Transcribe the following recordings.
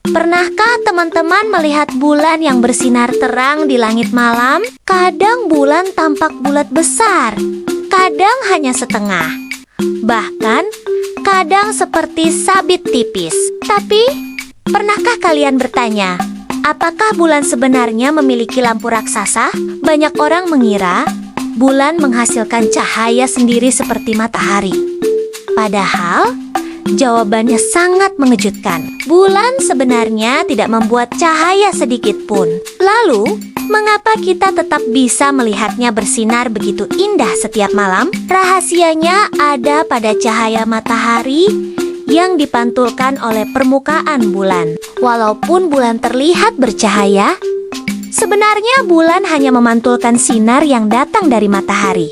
Pernahkah teman-teman melihat bulan yang bersinar terang di langit malam? Kadang bulan tampak bulat besar, kadang hanya setengah, bahkan kadang seperti sabit tipis. Tapi, pernahkah kalian bertanya, apakah bulan sebenarnya memiliki lampu raksasa? Banyak orang mengira bulan menghasilkan cahaya sendiri seperti matahari. Padahal, jawabannya sangat mengejutkan. Bulan sebenarnya tidak membuat cahaya sedikit pun. Lalu, mengapa kita tetap bisa melihatnya bersinar begitu indah setiap malam? Rahasianya ada pada cahaya matahari yang dipantulkan oleh permukaan bulan. Walaupun bulan terlihat bercahaya, sebenarnya bulan hanya memantulkan sinar yang datang dari matahari.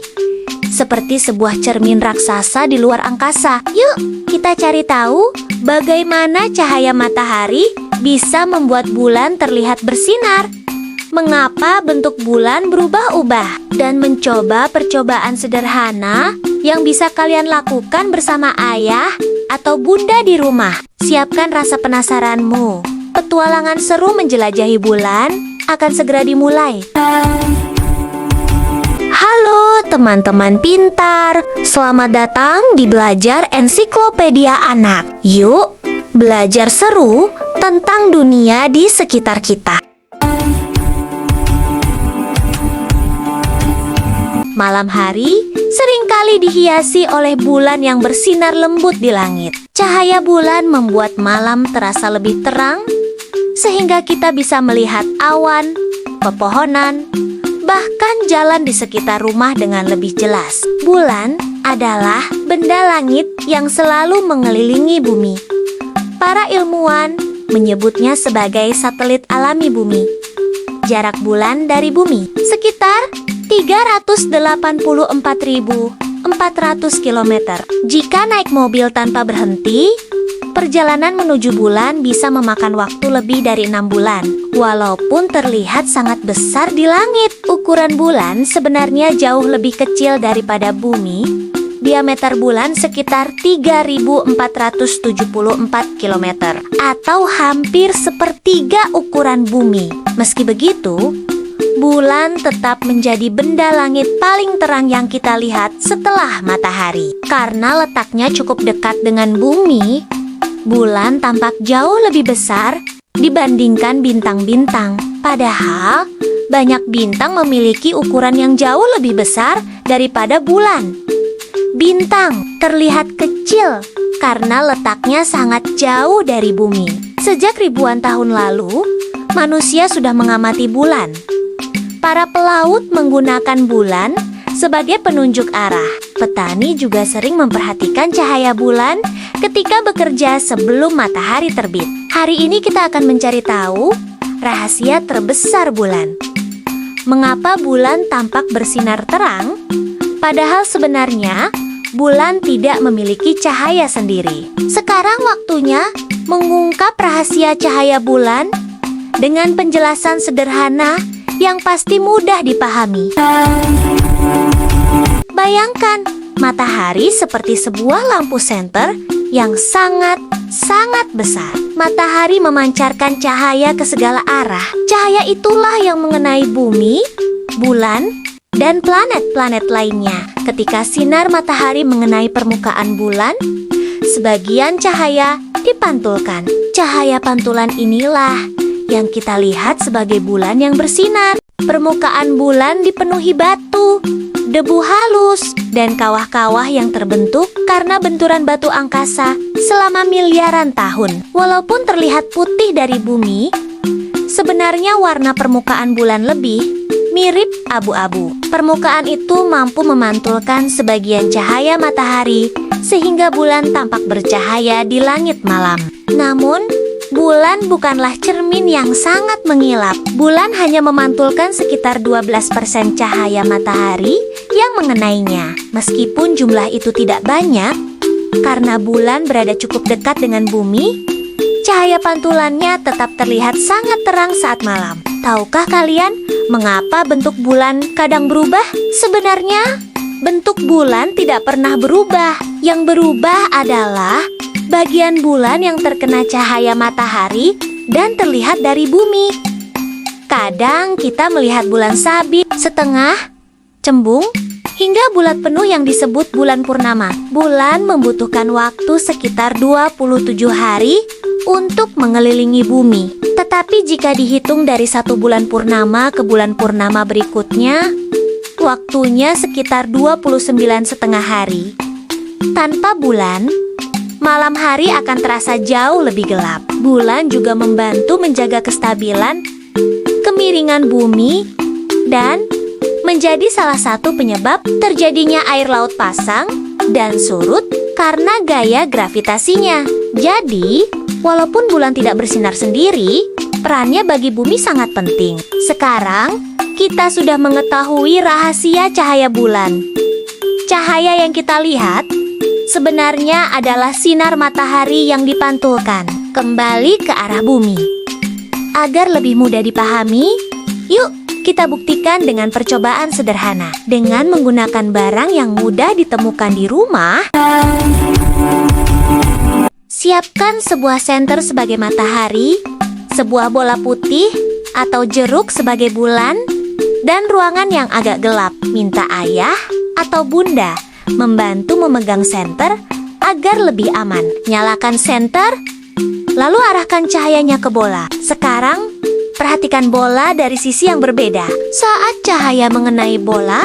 Seperti sebuah cermin raksasa di luar angkasa. Yuk, kita cari tahu bagaimana cahaya matahari bisa membuat bulan terlihat bersinar. Mengapa bentuk bulan berubah-ubah? Dan mencoba percobaan sederhana yang bisa kalian lakukan bersama ayah atau bunda di rumah. Siapkan rasa penasaranmu. Petualangan seru menjelajahi bulan akan segera dimulai. Halo teman-teman pintar, selamat datang di Belajar Ensiklopedia Anak. Yuk, belajar seru tentang dunia di sekitar kita. Malam hari seringkali dihiasi oleh bulan yang bersinar lembut di langit. Cahaya bulan membuat malam terasa lebih terang, sehingga kita bisa melihat awan, pepohonan, bahkan jalan di sekitar rumah dengan lebih jelas. Bulan adalah benda langit yang selalu mengelilingi bumi. Para ilmuwan menyebutnya sebagai satelit alami bumi. Jarak bulan dari bumi sekitar 384.400 km. Jika naik mobil tanpa berhenti, perjalanan menuju bulan bisa memakan waktu lebih dari 6 bulan. Walaupun terlihat sangat besar di langit, ukuran bulan sebenarnya jauh lebih kecil daripada bumi. Diameter bulan sekitar 3.474 km atau hampir sepertiga ukuran bumi. Meski begitu, bulan tetap menjadi benda langit paling terang yang kita lihat setelah matahari. Karena letaknya cukup dekat dengan bumi, bulan tampak jauh lebih besar dibandingkan bintang-bintang. Padahal, banyak bintang memiliki ukuran yang jauh lebih besar daripada bulan. Bintang terlihat kecil karena letaknya sangat jauh dari bumi. Sejak ribuan tahun lalu, manusia sudah mengamati bulan. Para pelaut menggunakan bulan sebagai penunjuk arah. Petani juga sering memperhatikan cahaya bulan ketika bekerja sebelum matahari terbit. Hari ini kita akan mencari tahu rahasia terbesar bulan. Mengapa bulan tampak bersinar terang, padahal sebenarnya bulan tidak memiliki cahaya sendiri. Sekarang waktunya mengungkap rahasia cahaya bulan dengan penjelasan sederhana yang pasti mudah dipahami. Bayangkan matahari seperti sebuah lampu senter yang sangat besar. Matahari memancarkan cahaya ke segala arah. Cahaya itulah yang mengenai bumi, bulan, dan planet-planet lainnya. Ketika sinar matahari mengenai permukaan bulan, sebagian cahaya dipantulkan. Cahaya pantulan inilah yang kita lihat sebagai bulan yang bersinar. Permukaan bulan dipenuhi batu, debu halus, dan kawah-kawah yang terbentuk karena benturan batu angkasa selama miliaran tahun. Walaupun terlihat putih dari bumi, sebenarnya warna permukaan bulan lebih mirip abu-abu. Permukaan itu mampu memantulkan sebagian cahaya matahari sehingga bulan tampak bercahaya di langit malam. Namun, bulan bukanlah cermin yang sangat mengilap. Bulan hanya memantulkan sekitar 12% cahaya matahari yang mengenainya. Meskipun jumlah itu tidak banyak, karena bulan berada cukup dekat dengan bumi, cahaya pantulannya tetap terlihat sangat terang saat malam. Tahukah kalian mengapa bentuk bulan kadang berubah? Sebenarnya, bentuk bulan tidak pernah berubah. Yang berubah adalah bagian bulan yang terkena cahaya matahari dan terlihat dari bumi. Kadang kita melihat bulan sabit, setengah, cembung, hingga bulat penuh yang disebut bulan purnama. Bulan membutuhkan waktu sekitar 27 hari untuk mengelilingi bumi. Tetapi jika dihitung dari satu bulan purnama ke bulan purnama berikutnya, waktunya sekitar 29,5 hari. Tanpa bulan, malam hari akan terasa jauh lebih gelap. Bulan juga membantu menjaga kestabilan, kemiringan bumi, dan menjadi salah satu penyebab terjadinya air laut pasang dan surut karena gaya gravitasinya. Jadi, walaupun bulan tidak bersinar sendiri, perannya bagi bumi sangat penting. Sekarang, kita sudah mengetahui rahasia cahaya bulan. Cahaya yang kita lihat sebenarnya adalah sinar matahari yang dipantulkan kembali ke arah bumi. Agar lebih mudah dipahami, yuk kita buktikan dengan percobaan sederhana. Dengan menggunakan barang yang mudah ditemukan di rumah, siapkan sebuah senter sebagai matahari, sebuah bola putih atau jeruk sebagai bulan, dan ruangan yang agak gelap. Minta ayah atau bunda membantu memegang senter agar lebih aman. Nyalakan senter, lalu arahkan cahayanya ke bola. Sekarang, perhatikan bola dari sisi yang berbeda. Saat cahaya mengenai bola,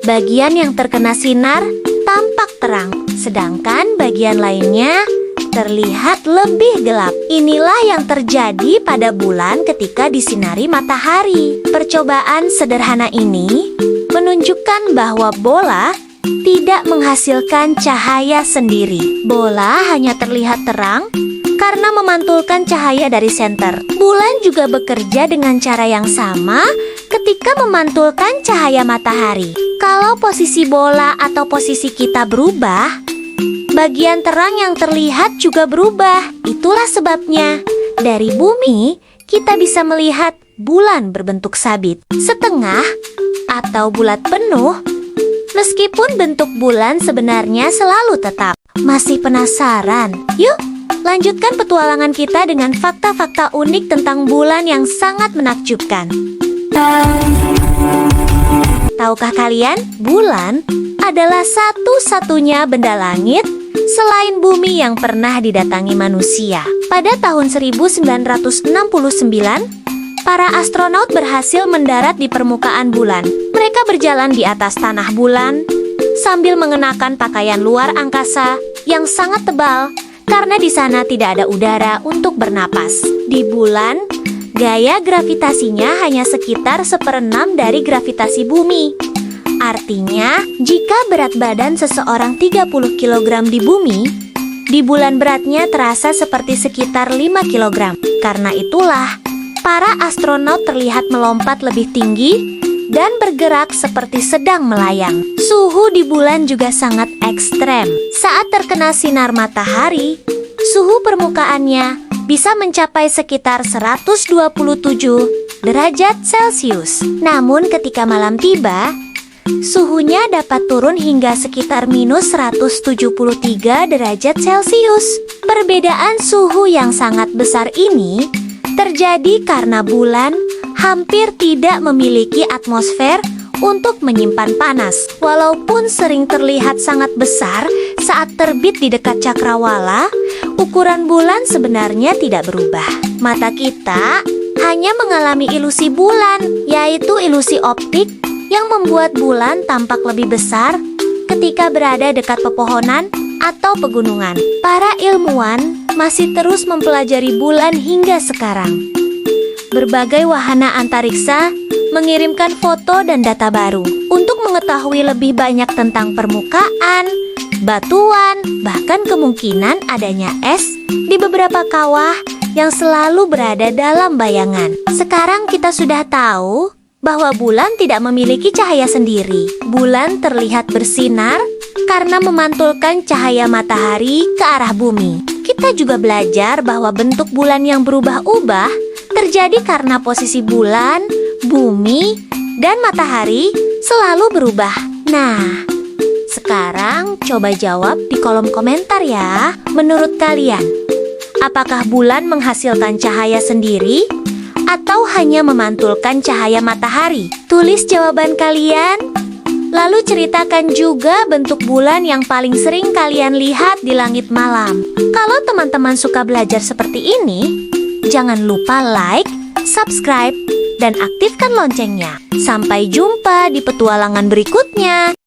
bagian yang terkena sinar tampak terang, sedangkan bagian lainnya terlihat lebih gelap. Inilah yang terjadi pada bulan ketika disinari matahari. Percobaan sederhana ini menunjukkan bahwa bola tidak menghasilkan cahaya sendiri. Bola hanya terlihat terang karena memantulkan cahaya dari senter. Bulan juga bekerja dengan cara yang sama ketika memantulkan cahaya matahari. Kalau posisi bola atau posisi kita berubah, bagian terang yang terlihat juga berubah. Itulah sebabnya dari bumi kita bisa melihat bulan berbentuk sabit, setengah, atau bulat penuh. Meskipun bentuk bulan sebenarnya selalu tetap. Masih penasaran? Yuk, lanjutkan petualangan kita dengan fakta-fakta unik tentang bulan yang sangat menakjubkan. Tahukah kalian, bulan adalah satu-satunya benda langit selain bumi yang pernah didatangi manusia. Pada tahun 1969, para astronaut berhasil mendarat di permukaan bulan. Mereka berjalan di atas tanah bulan sambil mengenakan pakaian luar angkasa yang sangat tebal karena di sana tidak ada udara untuk bernapas. Di bulan, gaya gravitasinya hanya sekitar 1/6 dari gravitasi bumi. Artinya, jika berat badan seseorang 30 kg di bumi, di bulan beratnya terasa seperti sekitar 5 kg. Karena itulah, para astronot terlihat melompat lebih tinggi dan bergerak seperti sedang melayang. Suhu di bulan juga sangat ekstrem. Saat terkena sinar matahari, suhu permukaannya bisa mencapai sekitar 127 derajat Celcius. Namun ketika malam tiba, suhunya dapat turun hingga sekitar minus 173 derajat Celcius. Perbedaan suhu yang sangat besar ini terjadi karena bulan hampir tidak memiliki atmosfer untuk menyimpan panas. Walaupun sering terlihat sangat besar saat terbit di dekat cakrawala, ukuran bulan sebenarnya tidak berubah. Mata kita hanya mengalami ilusi bulan, yaitu ilusi optik yang membuat bulan tampak lebih besar ketika berada dekat pepohonan atau pegunungan. Para ilmuwan masih terus mempelajari bulan hingga sekarang. Berbagai wahana antariksa mengirimkan foto dan data baru untuk mengetahui lebih banyak tentang permukaan, batuan, bahkan kemungkinan adanya es di beberapa kawah yang selalu berada dalam bayangan. Sekarang kita sudah tahu bahwa bulan tidak memiliki cahaya sendiri. Bulan terlihat bersinar karena memantulkan cahaya matahari ke arah bumi. Kita juga belajar bahwa bentuk bulan yang berubah-ubah terjadi karena posisi bulan, bumi, dan matahari selalu berubah. Nah, sekarang coba jawab di kolom komentar ya. Menurut kalian, Apakah bulan menghasilkan cahaya sendiri atau hanya memantulkan cahaya matahari? Tulis jawaban kalian. Lalu ceritakan juga bentuk bulan yang paling sering kalian lihat di langit malam. Kalau teman-teman suka belajar seperti ini, jangan lupa like, subscribe, dan aktifkan loncengnya. Sampai jumpa di petualangan berikutnya.